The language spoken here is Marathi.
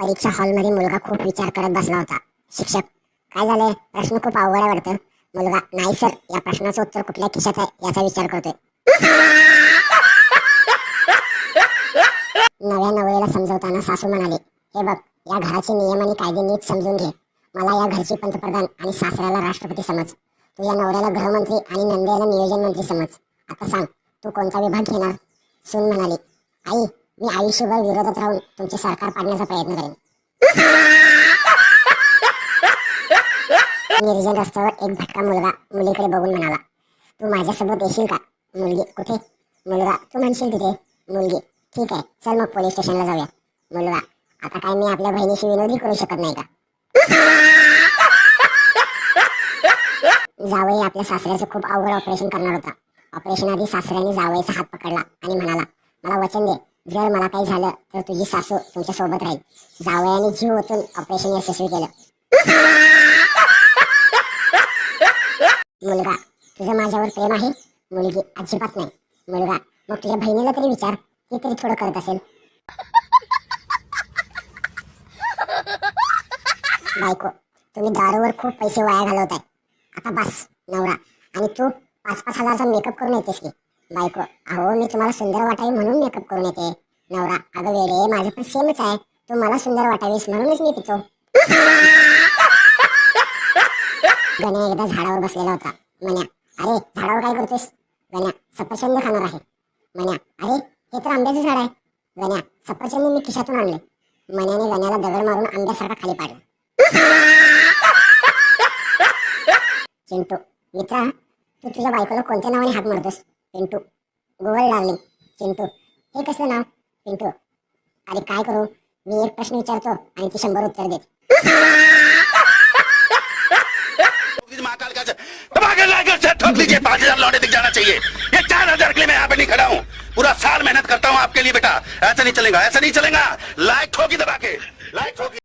परीक्षा हॉलमध्ये मुलगा खूप विचार करत बसला होता. शिक्षक, काय झालंय? प्रश्न खूप अवघड आहे वाटतं. मुलगा, नाही सर, या प्रश्नाचं उत्तर कुठल्या खिशात आहे याचा विचार करतोय. नव्या नवरीला समजवताना सासू म्हणाली, हे बघ, या घराचे नियम आणि कायदे नीट समजून घे. मला या घरची पंतप्रधान आणि सासऱ्याला राष्ट्रपती समज. तुझ्या नवऱ्याला गृहमंत्री आणि नंदेला नियोजन मंत्री समज. आता सांग, तू कोणता विभाग घेणार? सून म्हणाली, आई, मी आयुष्यभर विरोधात राहून तुमचे सरकार पाडण्याचा प्रयत्न करेन. निर्जन रस्त्यावर एक भटका मुलगा मुलीकडे बघून म्हणाला, तू माझ्यासोबत येशील का? मुलगी, कुठे? मुलगा, तू म्हणशील तिथे. मुलगी, ठीक आहे, चल मग पोलीस स्टेशनला जाऊया. मुलगा, आता काय मी आपल्या बहिणीशी विनोदी करू शकत नाही का? जावई आपल्या सासऱ्याचं खूप अवघड ऑपरेशन करणार होता. ऑपरेशन आधी सासऱ्याने जावईचा हात पकडला आणि म्हणाला, मला वचन दे, जर मला काही झालं तर तुझी सासू तुमच्या सोबत राहील. जावयाने जीव ओतून ऑपरेशन यशस्वी केलं. मुलगा, तुझं माझ्यावर प्रेम आहे? मुलगी, अजिबात नाही. मुलगा, मग तुझ्या बहिणीला तरी विचार, ती तरी थोडं करत असेल. बायको, तुम्ही दारूवर खूप पैसे वाया घालवताय. आता बस. नवरा, आणि तू 5-5 हजारचा मेकअप करून येतेस की? बायको, अहो, मी तुम्हाला सुंदर वाटावी म्हणून मेकअप करून येते. नवरा, अगं वेडे, माझं पण सेमच आहे. तू मला सुंदर वाटावीस म्हणूनच मी पितो. गण्या एकदा झाडावर बसलेला होता. मन्या, अरे झाडावर काय करतोस? गण्या, सफरचंद खाणार आहे. मन्या, अरे हे तर आंब्याचं झाड आहे. गण्या, सफरचंद मी खिशातून आणले. मन्याने गण्याला दगड मारून आंब्यासारखा खाली पाडला. चिंटू, मित्रा, तू तुझ्या बायकोला कोणत्या नावाने हाक मारतोस? Pintu, Google darling. चिंटू, हे कसलं नाव? पिंटू, अरे काय करू, मी एक प्रश्न विचारतो आणि ती 100 उत्तर देत. ठोक लीजिए, 5,000 लौटे दिख जाना चाहिए. ये 4,000 के लिए मैं यहाँ पे नहीं खड़ा हूँ. पूरा साल मेहनत करता हूँ आपके लिए बेटा. ऐसा नहीं चलेगा, ऐसा नहीं चलेगा. लाइक ठोकी दबा के, लाइक ठोकी.